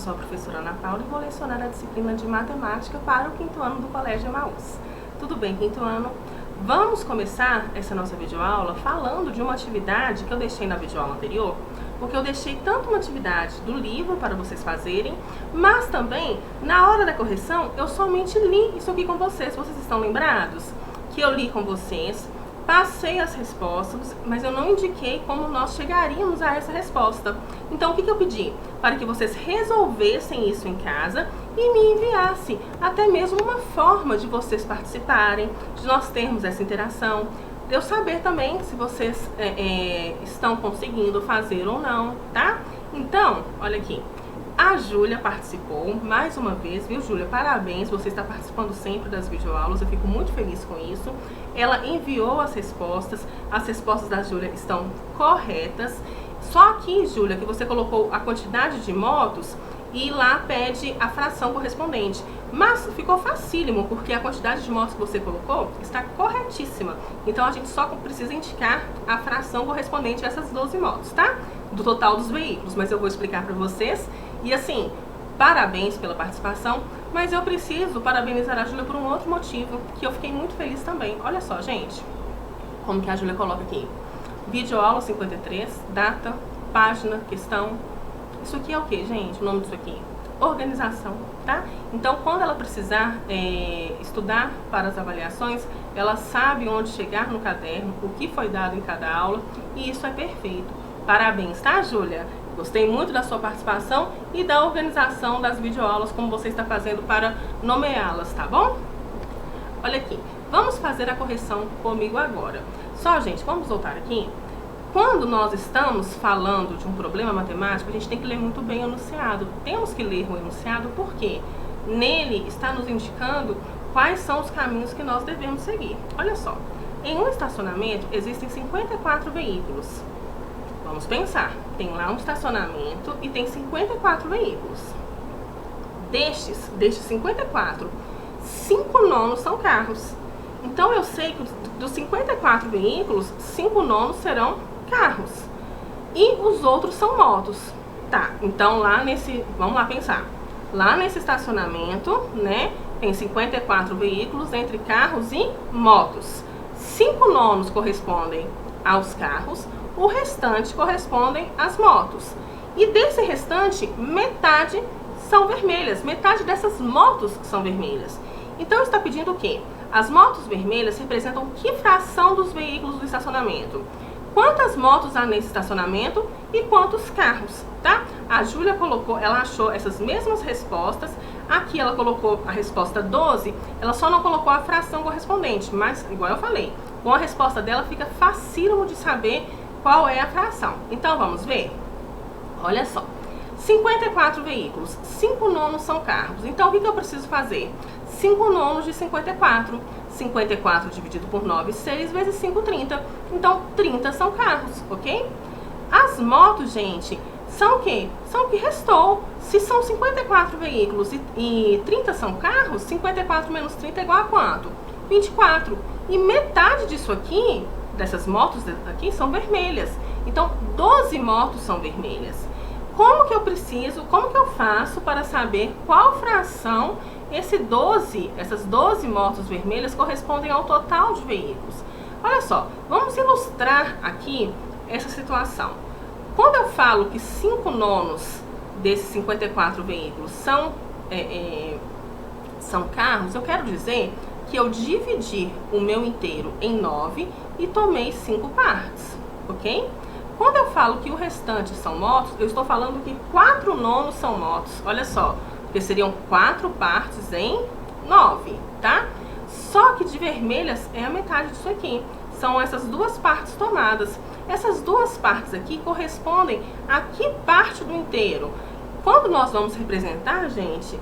sou a professora Ana Paula e vou lecionar a disciplina de matemática para o 5º ano do Colégio Emaús. Tudo bem, 5º ano? Vamos começar essa nossa videoaula falando de uma atividade que eu deixei na videoaula anterior, porque eu deixei tanto uma atividade do livro para vocês fazerem, mas também, na hora da correção, eu somente li isso aqui com vocês. Vocês estão lembrados? Que eu li com vocês, passei as respostas, mas eu não indiquei como nós chegaríamos a essa resposta. Então, o que eu pedi? Para que vocês resolvessem isso em casa e me enviassem até mesmo uma forma de vocês participarem, de nós termos essa interação, de eu saber também se vocês estão conseguindo fazer ou não, tá? Então, olha aqui. A Júlia participou mais uma vez, viu, Júlia? Parabéns, você está participando sempre das videoaulas, eu fico muito feliz com isso. Ela enviou as respostas da Júlia estão corretas. Só aqui, Júlia, que você colocou a quantidade de motos e lá pede a fração correspondente. Mas ficou facílimo, porque a quantidade de motos que você colocou está corretíssima. Então, a gente só precisa indicar a fração correspondente a essas 12 motos, tá? Do total dos veículos, mas eu vou explicar para vocês. E assim, parabéns pela participação, mas eu preciso parabenizar a Júlia por um outro motivo, que eu fiquei muito feliz também. Olha só, gente, como que a Júlia coloca aqui. Videoaula 53, data, página, questão. Isso aqui é o que, gente? O nome disso aqui? Organização, tá? Então, quando ela precisar estudar para as avaliações, ela sabe onde chegar no caderno, o que foi dado em cada aula, e isso é perfeito. Parabéns, tá, Júlia? Gostei muito da sua participação e da organização das videoaulas, como você está fazendo para nomeá-las, tá bom? Olha aqui, vamos fazer a correção comigo agora. Só, gente, vamos voltar aqui. Quando nós estamos falando de um problema matemático, a gente tem que ler muito bem o enunciado. Temos que ler o enunciado porque nele está nos indicando quais são os caminhos que nós devemos seguir. Olha só, em um estacionamento existem 54 veículos. Vamos pensar, tem lá um estacionamento e tem 54 veículos. Destes 54, 5 nonos são carros. Então, eu sei que dos 54 veículos, 5 nonos serão carros. E os outros são motos. Tá, então lá nesse, vamos lá pensar. Lá nesse estacionamento, né, tem 54 veículos entre carros e motos. 5 nonos correspondem aos carros. O restante correspondem às motos. E desse restante, metade são vermelhas. Metade dessas motos são vermelhas. Então, está pedindo o quê? As motos vermelhas representam que fração dos veículos do estacionamento? Quantas motos há nesse estacionamento e quantos carros, tá? A Júlia colocou, ela achou essas mesmas respostas. Aqui ela colocou a resposta 12, ela só não colocou a fração correspondente. Mas, igual eu falei, com a resposta dela fica facílimo de saber qual é a fração. Então, vamos ver? Olha só. 54 veículos, 5 nonos são carros. Então, o que eu preciso fazer? 5 nonos de 54. 54 dividido por 9, 6 vezes 5, 30. Então, 30 são carros, ok? As motos, gente, são o quê? São o que restou. Se são 54 veículos e 30 são carros, 54 menos 30 é igual a quanto? 24. E metade disso aqui, dessas motos aqui, são vermelhas. Então, 12 motos são vermelhas. Como que eu faço para saber qual fração essas 12 motos vermelhas correspondem ao total de veículos? Olha só, vamos ilustrar aqui essa situação. Quando eu falo que 5 nonos desses 54 veículos são carros, eu quero dizer que eu dividi o meu inteiro em 9 e tomei 5 partes, ok? Quando eu falo que o restante são motos, eu estou falando que 4 nonos são motos, olha só, porque seriam 4 partes em 9, tá? Só que de vermelhas é a metade disso aqui, são essas duas partes tomadas. Essas duas partes aqui correspondem a que parte do inteiro? Quando nós vamos representar, gente,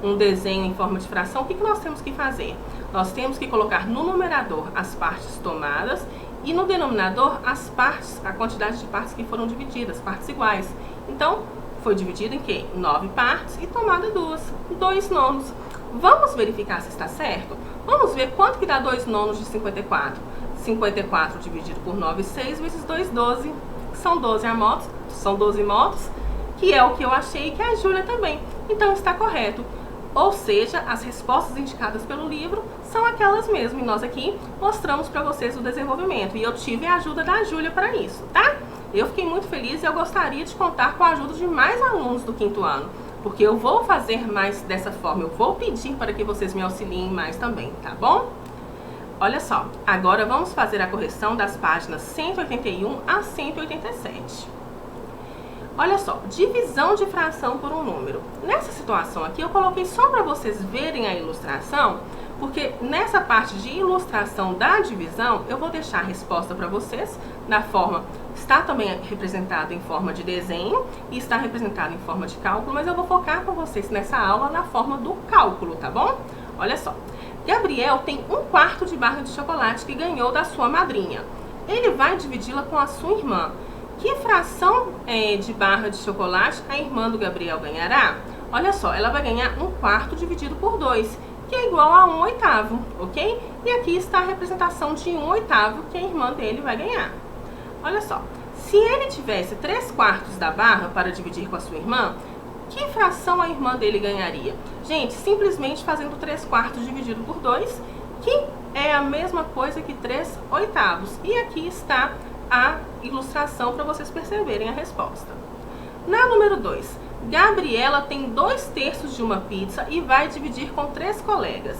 um desenho em forma de fração, o que nós temos que fazer? Nós temos que colocar no numerador as partes tomadas e no denominador a quantidade de partes que foram divididas, partes iguais. Então, foi dividido em quê? 9 partes e tomada 2 nonos. Vamos verificar se está certo? Vamos ver quanto que dá 2 nonos de 54. 54 dividido por 9, 6 vezes 2, 12. São 12 motos, que é o que eu achei, que a Júlia também. Então está correto. Ou seja, as respostas indicadas pelo livro são aquelas mesmas. E nós aqui mostramos para vocês o desenvolvimento. E eu tive a ajuda da Júlia para isso, tá? Eu fiquei muito feliz e eu gostaria de contar com a ajuda de mais alunos do 5º ano. Porque eu vou fazer mais dessa forma. Eu vou pedir para que vocês me auxiliem mais também, tá bom? Olha só, agora vamos fazer a correção das páginas 181 a 187. Olha só, divisão de fração por um número. Nessa situação aqui, eu coloquei só para vocês verem a ilustração, porque nessa parte de ilustração da divisão, eu vou deixar a resposta para vocês na forma, está também representado em forma de desenho e está representado em forma de cálculo, mas eu vou focar com vocês nessa aula na forma do cálculo, tá bom? Olha só, Gabriel tem 1/4 de barra de chocolate que ganhou da sua madrinha. Ele vai dividi-la com a sua irmã. Que fração de barra de chocolate a irmã do Gabriel ganhará? Olha só, ela vai ganhar 1/4 dividido por 2, que é igual a 1/8, ok? E aqui está a representação de 1/8 que a irmã dele vai ganhar. Olha só, se ele tivesse 3/4 da barra para dividir com a sua irmã, que fração a irmã dele ganharia? Gente, simplesmente fazendo 3/4 dividido por 2, que é a mesma coisa que 3/8. E aqui está a ilustração para vocês perceberem a resposta. Na número 2, Gabriela tem 2/3 de uma pizza e vai dividir com 3 colegas.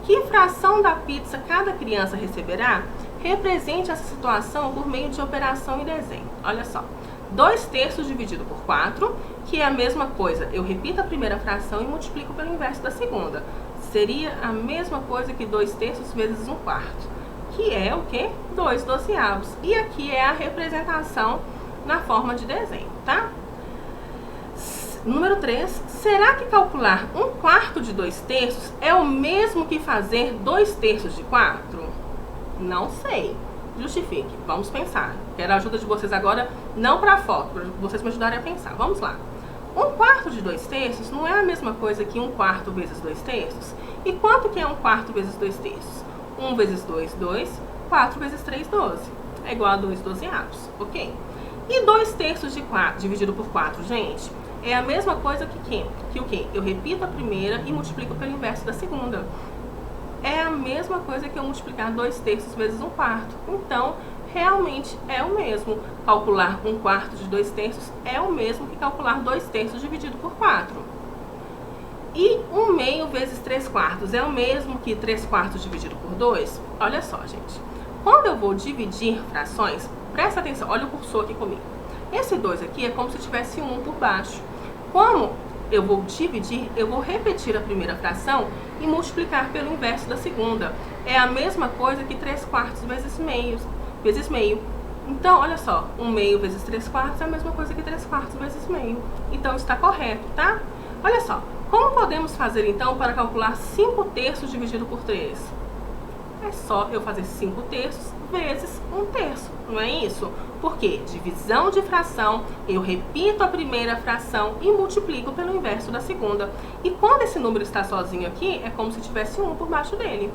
Que fração da pizza cada criança receberá? Represente essa situação por meio de operação e desenho. Olha só, 2/3 dividido por 4, que é a mesma coisa, eu repito a primeira fração e multiplico pelo inverso da segunda. Seria a mesma coisa que 2/3 vezes 1/4. Que é o que? 2/12. E aqui é a representação na forma de desenho, tá? Número 3, será que calcular 1/4 de 2/3 é o mesmo que fazer 2/3 de 4? Não sei. Justifique. Vamos pensar. Quero a ajuda de vocês agora, não para a foto, para vocês me ajudarem a pensar. Vamos lá. 1/4 de 2/3 não é a mesma coisa que 1/4 vezes 2/3? E quanto que é 1/4 vezes 2/3? 1 vezes 2, 2. 4 vezes 3, 12. É igual a 2/12, ok? E 2/3 de 4 dividido por 4, gente, é a mesma coisa que o quê? Eu repito a primeira e multiplico pelo inverso da segunda. É a mesma coisa que eu multiplicar 2/3 vezes 1/4. Então, realmente é o mesmo. Calcular 1/4 de 2/3 é o mesmo que calcular 2/3 dividido por 4. E 1/2 vezes 3/4 é o mesmo que 3/4 dividido por 2? Olha só, gente. Quando eu vou dividir frações, presta atenção, olha o cursor aqui comigo. Esse 2 aqui é como se tivesse 1 por baixo. Como eu vou dividir, eu vou repetir a primeira fração e multiplicar pelo inverso da segunda. É a mesma coisa que 3/4 vezes meio. Então, olha só, 1/2 vezes 3/4 é a mesma coisa que 3/4 vezes meio. Então, está correto, tá? Olha só, como podemos fazer então para calcular 5/3 dividido por 3? É só eu fazer 5/3 vezes 1/3, não é isso? Porque divisão de fração, eu repito a primeira fração e multiplico pelo inverso da segunda. E quando esse número está sozinho aqui, é como se tivesse 1 por baixo dele.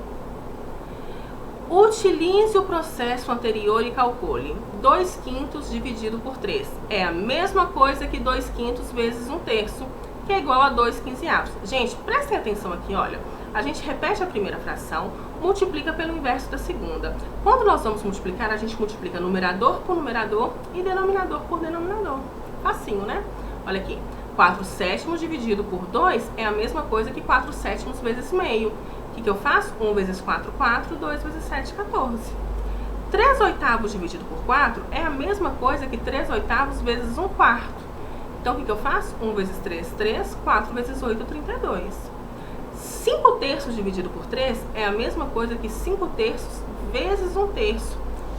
Utilize o processo anterior e calcule 2/5 dividido por 3. É a mesma coisa que 2/5 vezes 1/3, que é igual a 2/15. Gente, prestem atenção aqui, olha. A gente repete a primeira fração, multiplica pelo inverso da segunda. Quando nós vamos multiplicar, a gente multiplica numerador por numerador e denominador por denominador. Facinho, né? Olha aqui. 4/7 dividido por 2 é a mesma coisa que 4/7 vezes meio. O que eu faço? 1 vezes 4, 4. 2 vezes 7, 14. 3/8 dividido por 4 é a mesma coisa que 3/8 vezes 1/4. Então, o que eu faço? 1 vezes 3, 3. 4 vezes 8, 32. 5/3 dividido por 3 é a mesma coisa que 5/3 vezes 1/3.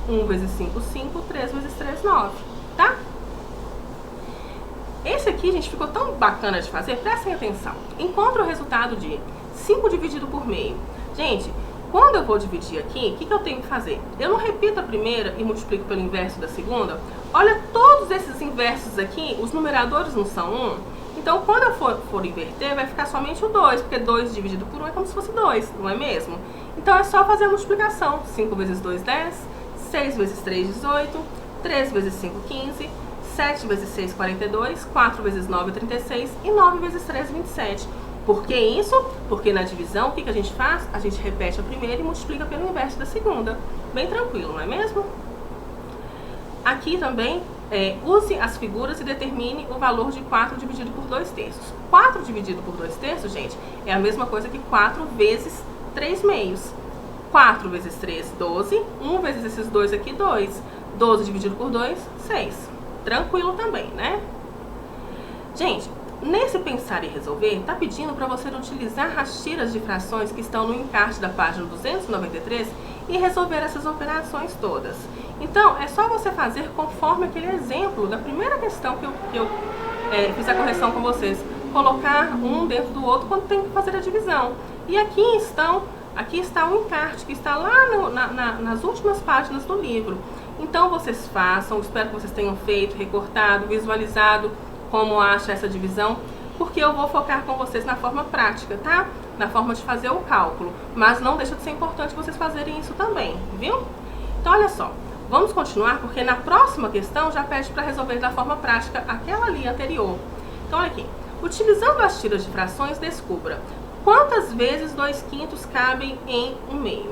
1 vezes 5, 5. 3 vezes 3, 9. Tá? Esse aqui, gente, ficou tão bacana de fazer. Prestem atenção. Encontre o resultado de 5 dividido por meio. Gente, quando eu vou dividir aqui, o que eu tenho que fazer? Eu não repito a primeira e multiplico pelo inverso da segunda. Olha, todos esses inversos aqui, os numeradores não são 1. Então, quando eu for inverter, vai ficar somente o 2, porque 2 dividido por 1 é como se fosse 2, não é mesmo? Então, é só fazer a multiplicação. 5 vezes 2, 10. 6 vezes 3, 18. 3 vezes 5, 15. 7 vezes 6, 42. 4 vezes 9, 36. E 9 vezes 3, 27. Por que isso? Porque na divisão, o que a gente faz? A gente repete a primeira e multiplica pelo inverso da segunda. Bem tranquilo, não é mesmo? Aqui também, use as figuras e determine o valor de 4 dividido por 2/3. 4 dividido por 2/3, gente, é a mesma coisa que 4 vezes 3 meios. 4 vezes 3, 12. 1 vezes esses 2 aqui, 2. 12 dividido por 2, 6. Tranquilo também, né? Gente, nesse pensar e resolver, tá pedindo para você utilizar as tiras de frações que estão no encarte da página 293 e resolver essas operações todas. Então, é só você fazer conforme aquele exemplo da primeira questão que eu fiz a correção com vocês. Colocar um dentro do outro quando tem que fazer a divisão. E aqui está o encarte, que está lá nas últimas páginas do livro. Então, vocês façam, espero que vocês tenham feito, recortado, visualizado como acha essa divisão, porque eu vou focar com vocês na forma prática, tá? Na forma de fazer o cálculo. Mas não deixa de ser importante vocês fazerem isso também, viu? Então, olha só. Vamos continuar, porque na próxima questão já pede para resolver da forma prática aquela ali anterior. Então, olha aqui. Utilizando as tiras de frações, descubra quantas vezes 2/5 cabem em 1/2.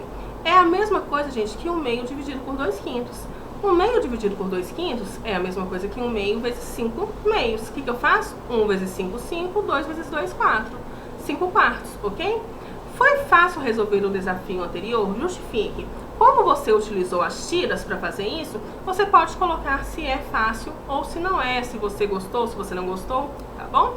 É a mesma coisa, gente, que 1/2 dividido por 2/5. 1/2 dividido por 2/5 é a mesma coisa que 1/2 vezes 5 meios. O que eu faço? 1 vezes 5, 5. 2 vezes 2, 4. 5 quartos, ok? Foi fácil resolver o desafio anterior? Justifique. Como você utilizou as tiras para fazer isso, você pode colocar se é fácil ou se não é, se você gostou, se você não gostou, tá bom?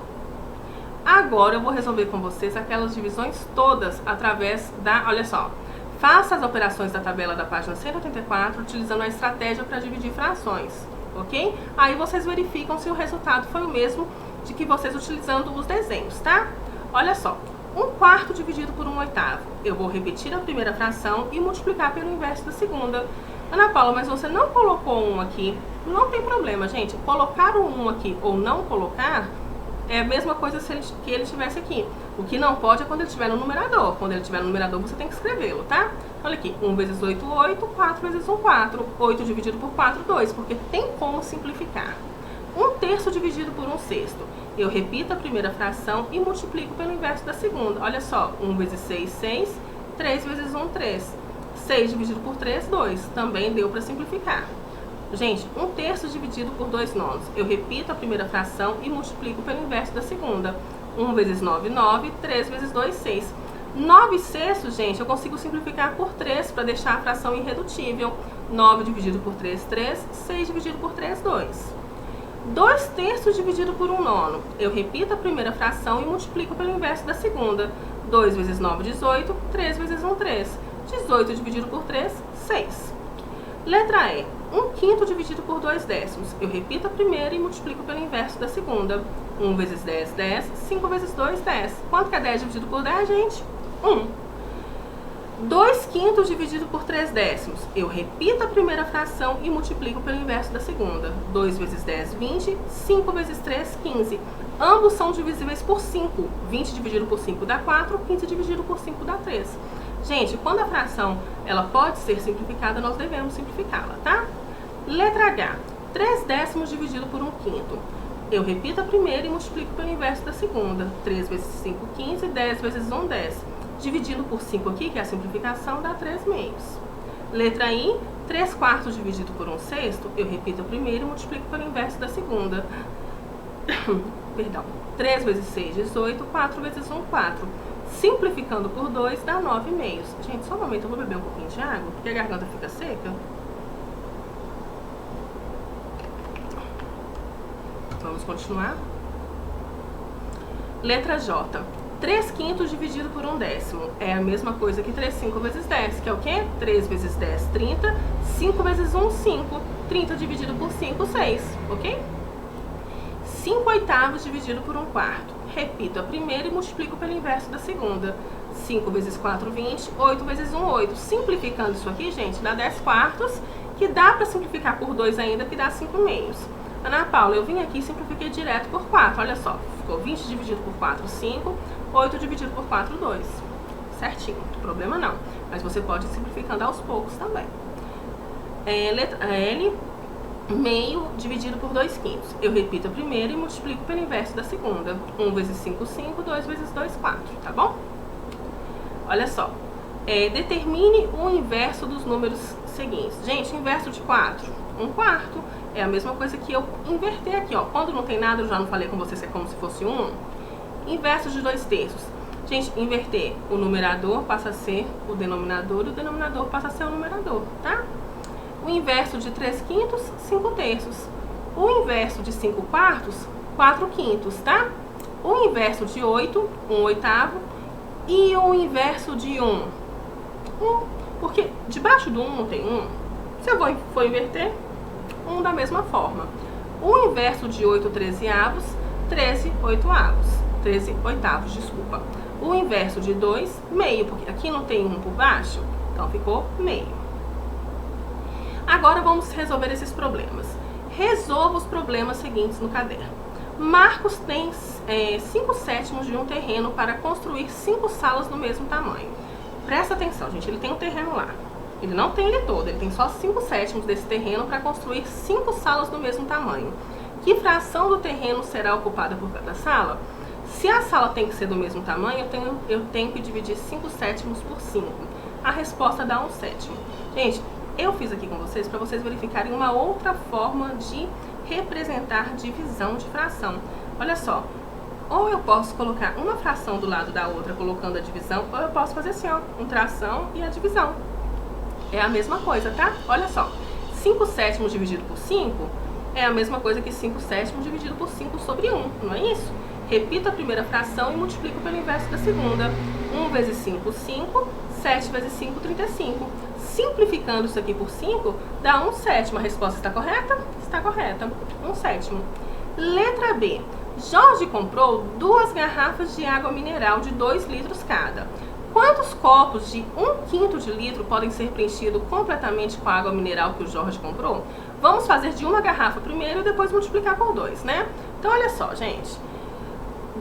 Agora eu vou resolver com vocês aquelas divisões todas através da... Olha só, faça as operações da tabela da página 184 utilizando a estratégia para dividir frações, ok? Aí vocês verificam se o resultado foi o mesmo de que vocês utilizando os desenhos, tá? Olha só. 1/4 dividido por 1/8. Eu vou repetir a primeira fração e multiplicar pelo inverso da segunda. Ana Paula, mas você não colocou 1 aqui. Não tem problema, gente. Colocar o 1 aqui ou não colocar é a mesma coisa que ele estivesse aqui. O que não pode é quando ele estiver no numerador. Quando ele estiver no numerador, você tem que escrevê-lo, tá? Olha aqui. 1 vezes 8, 8. 4 vezes 1, 4. 8 dividido por 4, 2. Porque tem como simplificar. 1/3 dividido por 1/6. Eu repito a primeira fração e multiplico pelo inverso da segunda. Olha só, 1 vezes 6, 6. 3 vezes 1, 3. 6 dividido por 3, 2. Também deu para simplificar. Gente, 1/3 dividido por 2/9. Eu repito a primeira fração e multiplico pelo inverso da segunda. 1 vezes 9, 9. 3 vezes 2, 6. 9/6, gente, eu consigo simplificar por 3 para deixar a fração irredutível. 9 dividido por 3, 3. 6 dividido por 3, 2. 2/3 dividido por 1/9. Eu repito a primeira fração e multiplico pelo inverso da segunda. 2 vezes 9, 18. 3 vezes 1, 3. 18 dividido por 3, 6. Letra E. 1/5 dividido por 2/10. Eu repito a primeira e multiplico pelo inverso da segunda. 1 vezes 10, 10. 5 vezes 2, 10. Quanto que é 10 dividido por 10, gente? 1. 2/5 dividido por 3/10. Eu repito a primeira fração e multiplico pelo inverso da segunda. 2 vezes 10, 20. 5 vezes 3, 15. Ambos são divisíveis por 5. 20 dividido por 5 dá 4. 15 dividido por 5 dá 3. Gente, quando a fração ela pode ser simplificada, nós devemos simplificá-la, tá? Letra H. 3/10 dividido por 1/5. Eu repito a primeira e multiplico pelo inverso da segunda. 3 vezes 5, 15. 10 vezes 1, 10. Dividindo por 5 aqui, que é a simplificação, dá 3 meios. Letra I, 3/4 dividido por 1/6, eu repito a primeira e multiplico pelo inverso da segunda. Perdão. 3 vezes 6, 18. 4 vezes 1, 4. Simplificando por 2, dá 9 meios. Gente, só um momento, eu vou beber um pouquinho de água, porque a garganta fica seca. Vamos continuar. Letra J. 3/5 dividido por 1/10 é a mesma coisa que 3/5 vezes 10, que é o quê? 3 vezes 10, 30. 5 vezes 1, 5. 30 dividido por 5, 6, ok? 5/8 dividido por 1/4. Repito a primeira e multiplico pelo inverso da segunda. 5 vezes 4, 20. 8 vezes 1, 8. Simplificando isso aqui, gente, dá 10/4, que dá para simplificar por 2 ainda, que dá 5 meios. Ana Paula, eu vim aqui e simplifiquei direto por 4, olha só. Ficou 20 dividido por 4, 5. 8 dividido por 4, 2. Certinho, não tem problema não. Mas você pode ir simplificando aos poucos também. Letra L. meio dividido por 2/5. Eu repito a primeira e multiplico pelo inverso da segunda. 1 vezes 5, 5, 2 vezes 2, 4, tá bom? Olha só, determine o inverso dos números seguintes. Gente, o inverso de 4, 1/4, é a mesma coisa que eu inverter aqui, ó. Quando não tem nada, eu já não falei com vocês que é como se fosse 1. Inverso de 2/3. Gente, inverter, o numerador passa a ser o denominador e o denominador passa a ser o numerador, tá? O inverso de 3/5, 5/3. O inverso de 5/4, 4/5, tá? O inverso de 8, 1/8. E o inverso de 1, 1. Porque debaixo do 1 não tem 1. Se eu for inverter, 1 da mesma forma. O inverso de 8 13/avos, 13/8. 13/8, desculpa. O inverso de 2, meio, porque aqui não tem 1 por baixo, então ficou meio. Agora vamos resolver esses problemas. Resolva os problemas seguintes no caderno. Marcos tem 5/7 de um terreno para construir 5 salas no mesmo tamanho. Presta atenção, gente, ele tem um terreno lá. Ele não tem ele todo, ele tem só 5/7 desse terreno para construir 5 salas do mesmo tamanho. Que fração do terreno será ocupada por cada sala? Se a sala tem que ser do mesmo tamanho, eu tenho que dividir 5/7 por 5. A resposta dá 1/7. Gente, eu fiz aqui com vocês para vocês verificarem uma outra forma de representar divisão de fração. Olha só, ou eu posso colocar uma fração do lado da outra colocando a divisão, ou eu posso fazer assim, ó, um tração e a divisão. É a mesma coisa, tá? Olha só, 5/7 dividido por 5 é a mesma coisa que 5/7 dividido por 5 sobre 1, não é isso? Repito a primeira fração e multiplico pelo inverso da segunda. 1 vezes 5, 5. 7 vezes 5, 35. Simplificando isso aqui por 5, dá 1/7. A resposta está correta? Está correta. 1/7. Letra B. Jorge comprou 2 garrafas de água mineral de 2 litros cada. Quantos copos de 1/5 de litro podem ser preenchidos completamente com a água mineral que o Jorge comprou? Vamos fazer de uma garrafa primeiro e depois multiplicar por 2, né? Então, olha só, gente.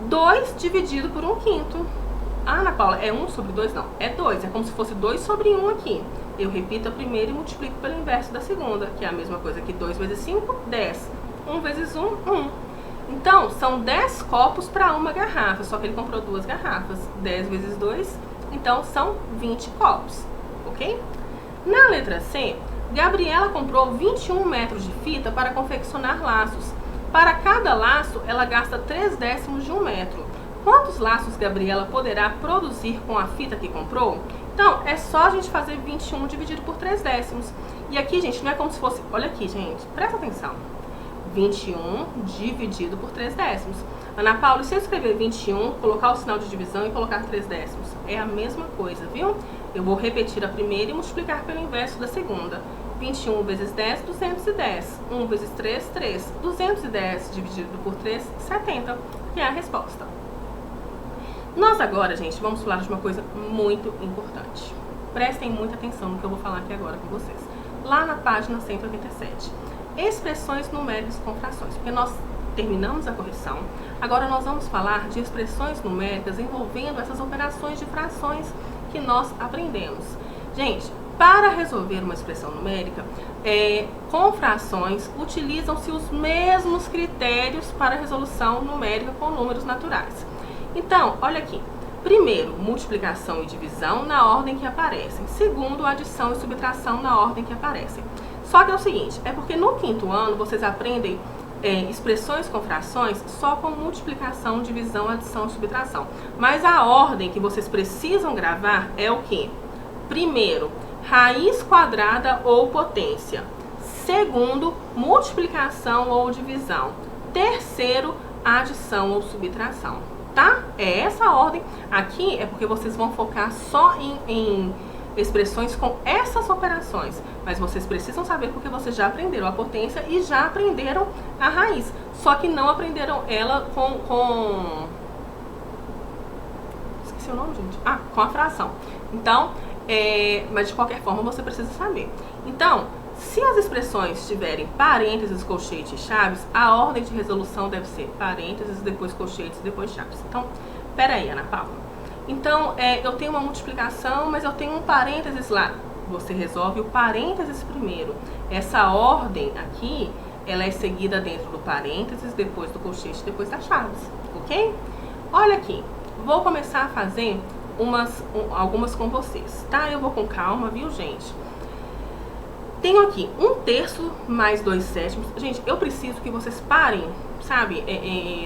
2 dividido por 1/5. Ah, Ana Paula, é 1 sobre 2? Não, é 2. É como se fosse 2 sobre 1 aqui. Eu repito a primeira e multiplico pelo inverso da segunda, que é a mesma coisa que 2 vezes 5, 10. 1 vezes 1, 1. Então, são 10 copos para uma garrafa, só que ele comprou 2 garrafas. 10 vezes 2, então são 20 copos, ok? Na letra C, Gabriela comprou 21 metros de fita para confeccionar laços. Para cada laço, ela gasta 3/10 de 1 metro. Quantos laços Gabriela poderá produzir com a fita que comprou? Então, é só a gente fazer 21 dividido por 3/10. E aqui, gente, não é como se fosse... Olha aqui, gente, presta atenção. 21 dividido por 3/10. Ana Paula, se eu escrever 21, colocar o sinal de divisão e colocar 3/10, é a mesma coisa, viu? Eu vou repetir a primeira e multiplicar pelo inverso da segunda. 21 vezes 10, 210. 1 vezes 3, 3. 210 dividido por 3, 70, que é a resposta. Nós agora, gente, vamos falar de uma coisa muito importante. Prestem muita atenção no que eu vou falar aqui agora com vocês. Lá na página 187. Expressões numéricas com frações. Porque nós terminamos a correção. Agora nós vamos falar de expressões numéricas envolvendo essas operações de frações que nós aprendemos. Gente, para resolver uma expressão numérica, com frações, utilizam-se os mesmos critérios para resolução numérica com números naturais. Então, olha aqui. Primeiro, multiplicação e divisão na ordem que aparecem. Segundo, adição e subtração na ordem que aparecem. Só que é o seguinte, é porque no 5º ano vocês aprendem expressões com frações só com multiplicação, divisão, adição e subtração. Mas a ordem que vocês precisam gravar é o quê? Primeiro, raiz quadrada ou potência. Segundo, multiplicação ou divisão. Terceiro, adição ou subtração. Tá? É essa a ordem. Aqui é porque vocês vão focar só em expressões com essas operações. Mas vocês precisam saber porque vocês já aprenderam a potência e já aprenderam a raiz. Só que não aprenderam ela com... Esqueci o nome, gente. Ah, com a fração. Então, mas de qualquer forma você precisa saber. Então, se as expressões tiverem parênteses, colchetes e chaves, a ordem de resolução deve ser parênteses, depois colchetes, depois chaves. Então, peraí, Ana Paula. Então, eu tenho uma multiplicação, mas eu tenho um parênteses lá. você resolve o parênteses primeiro. Essa ordem aqui, ela é seguida dentro do parênteses, depois do colchete, depois das chaves, ok? Olha aqui, vou começar a fazer algumas com vocês, tá? Eu vou com calma, viu, gente? Tenho aqui 1/3 mais 2/7. Gente, eu preciso que vocês parem, sabe?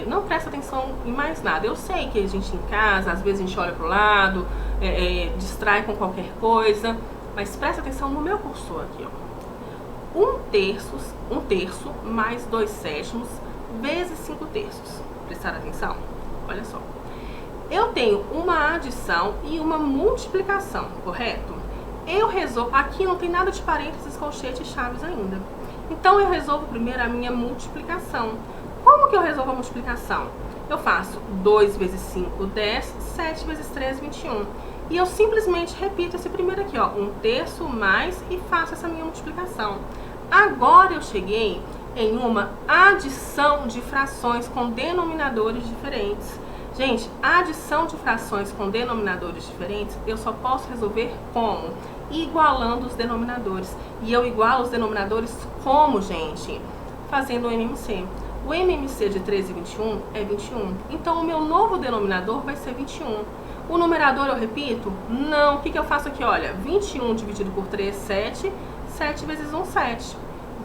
Não presta atenção em mais nada. Eu sei que a gente em casa, às vezes a gente olha pro lado, distrai com qualquer coisa, mas presta atenção no meu cursor aqui, ó. 1/3 mais 2/7 vezes 5/3. Prestar atenção? Olha só. Eu tenho uma adição e uma multiplicação, correto? Eu resolvo, aqui não tem nada de parênteses, colchete e chaves ainda. Então eu resolvo primeiro a minha multiplicação. Como que eu resolvo a multiplicação? Eu faço 2 vezes 5, 10, 7 vezes 3, 21. E eu simplesmente repito esse primeiro aqui, ó, 1/3 mais, e faço essa minha multiplicação. Agora eu cheguei em uma adição de frações com denominadores diferentes. Gente, a adição de frações com denominadores diferentes, eu só posso resolver como? Igualando os denominadores. E eu igualo os denominadores como, gente? Fazendo o MMC. O MMC de 13 e 21 é 21. Então, o meu novo denominador vai ser 21. O numerador eu repito? Não. O que eu faço aqui? Olha, 21 dividido por 3, 7. 7 vezes 1, 7.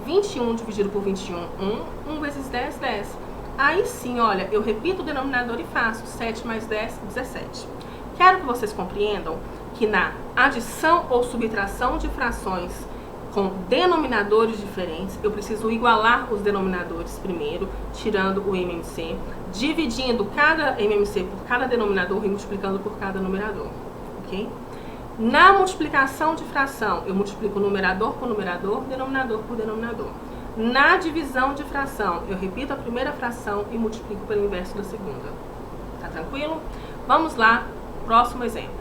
21 dividido por 21, 1. 1 vezes 10, 10. Aí sim, olha, eu repito o denominador e faço 7 mais 10, 17. Quero que vocês compreendam que na adição ou subtração de frações com denominadores diferentes, eu preciso igualar os denominadores primeiro, tirando o MMC, dividindo cada MMC por cada denominador e multiplicando por cada numerador, ok? Na multiplicação de fração, eu multiplico numerador por numerador, denominador por denominador. Na divisão de fração, eu repito a primeira fração e multiplico pelo inverso da segunda. Tá tranquilo? Vamos lá, próximo exemplo.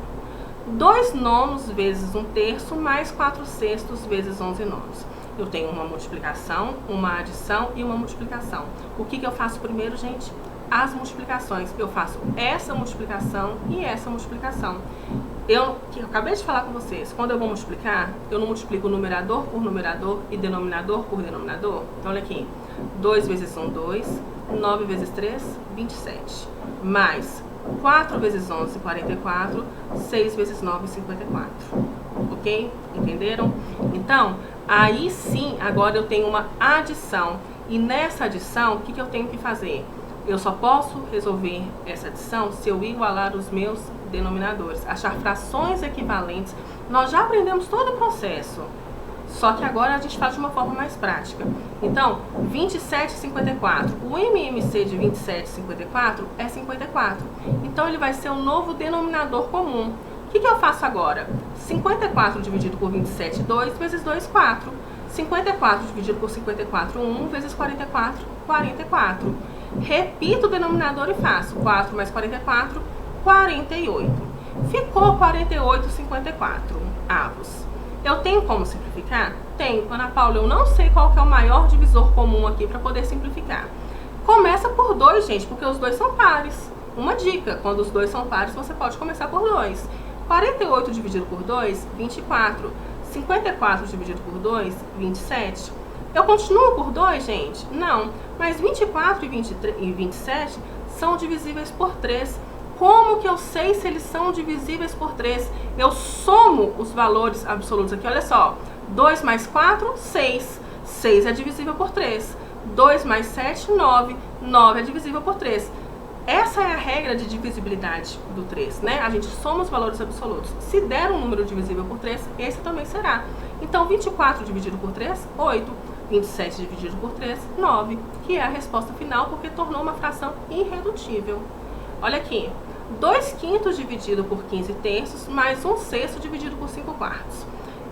2 nonos vezes 1/3 mais 4/6 vezes 11 nonos. Eu tenho uma multiplicação, uma adição e uma multiplicação. O que eu faço primeiro, gente? As multiplicações. Eu faço essa multiplicação e essa multiplicação. Eu acabei de falar com vocês, quando eu vou multiplicar, eu não multiplico numerador por numerador e denominador por denominador. Então, olha aqui, 2 vezes 1, 2, 9 vezes 3, 27, mais 4 vezes 11, 44, 6 vezes 9, 54, ok? Entenderam? Então, aí sim, agora eu tenho uma adição, e nessa adição, o que eu tenho que fazer? Eu só posso resolver essa adição se eu igualar os meus denominadores, achar frações equivalentes. Nós já aprendemos todo o processo, só que agora a gente faz de uma forma mais prática. Então, 27 e 54. O MMC de 27 e 54 é 54. Então, ele vai ser um novo denominador comum. O que eu faço agora? 54 dividido por 27, 2, vezes 2, 4. 54 dividido por 54, 1, vezes 44, 44. Repito o denominador e faço 4 mais 44, 48. Ficou 48, 54 avos. Eu tenho como simplificar? Tenho. Ana Paula, eu não sei qual que é o maior divisor comum aqui para poder simplificar. Começa por 2, gente, porque os dois são pares. Uma dica, quando os dois são pares, você pode começar por 2. 48 dividido por 2, 24. 54 dividido por 2, 27. Eu continuo por 2, gente? Não. Mas 24 e 27 são divisíveis por 3. Como que eu sei se eles são divisíveis por 3? Eu somo os valores absolutos aqui, olha só. 2 mais 4, 6. 6 é divisível por 3. 2 mais 7, 9. 9 é divisível por 3. Essa é a regra de divisibilidade do 3, né? A gente soma os valores absolutos. Se der um número divisível por 3, esse também será. Então, 24 dividido por 3, 8. 27 dividido por 3, 9. Que é a resposta final, porque tornou uma fração irredutível. Olha aqui. 2/5 dividido por 15 terços, mais 1/6 dividido por 5 quartos.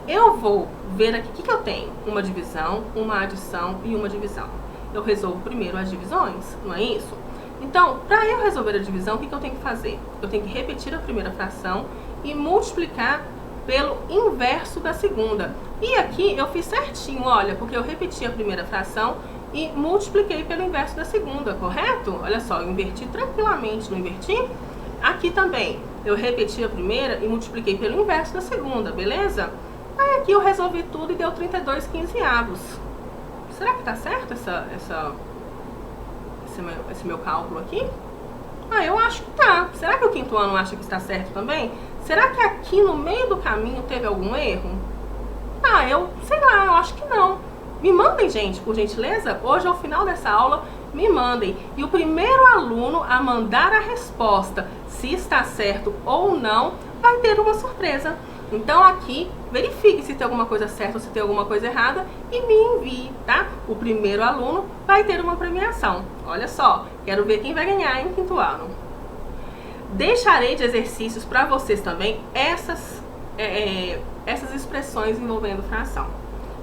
Eu vou ver aqui o que eu tenho. Uma divisão, uma adição e uma divisão. Eu resolvo primeiro as divisões, não é isso? Então, para eu resolver a divisão, o que eu tenho que fazer? Eu tenho que repetir a primeira fração e multiplicar pelo inverso da segunda. E aqui eu fiz certinho, olha, porque eu repeti a primeira fração e multipliquei pelo inverso da segunda, correto? Olha só, eu inverti tranquilamente, não inverti? Aqui também, eu repeti a primeira e multipliquei pelo inverso da segunda, beleza? Aí aqui eu resolvi tudo e deu 32/15. Será que tá certo esse meu cálculo aqui? Ah, eu acho que tá. Será que o quinto ano acha que está certo também? Será que aqui no meio do caminho teve algum erro? Ah, eu sei lá, eu acho que não. Me mandem, gente, por gentileza. Hoje, ao final dessa aula, me mandem. E o primeiro aluno a mandar a resposta, se está certo ou não, vai ter uma surpresa. Então aqui, verifique se tem alguma coisa certa ou se tem alguma coisa errada e me envie, tá? O primeiro aluno vai ter uma premiação. Olha só, quero ver quem vai ganhar em quinto ano. Deixarei de exercícios para vocês também essas expressões envolvendo fração.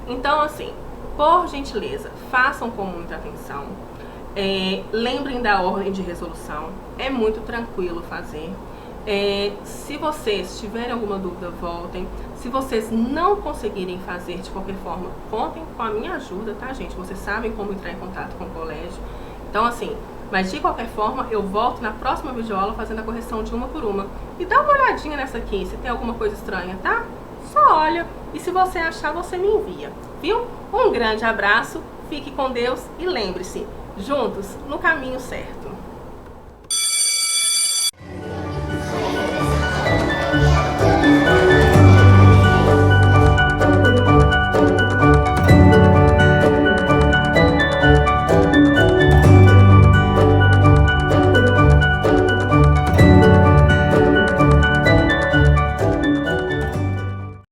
Então, assim, por gentileza, façam com muita atenção. Lembrem da ordem de resolução. É muito tranquilo fazer. Se vocês tiverem alguma dúvida, voltem. Se vocês não conseguirem fazer de qualquer forma, contem com a minha ajuda, tá, gente? Vocês sabem como entrar em contato com o colégio. Então, assim, mas de qualquer forma, eu volto na próxima videoaula fazendo a correção de uma por uma. E dá uma olhadinha nessa aqui, se tem alguma coisa estranha, tá? Só olha. E se você achar, você me envia, viu? Um grande abraço, fique com Deus e lembre-se, juntos no caminho certo.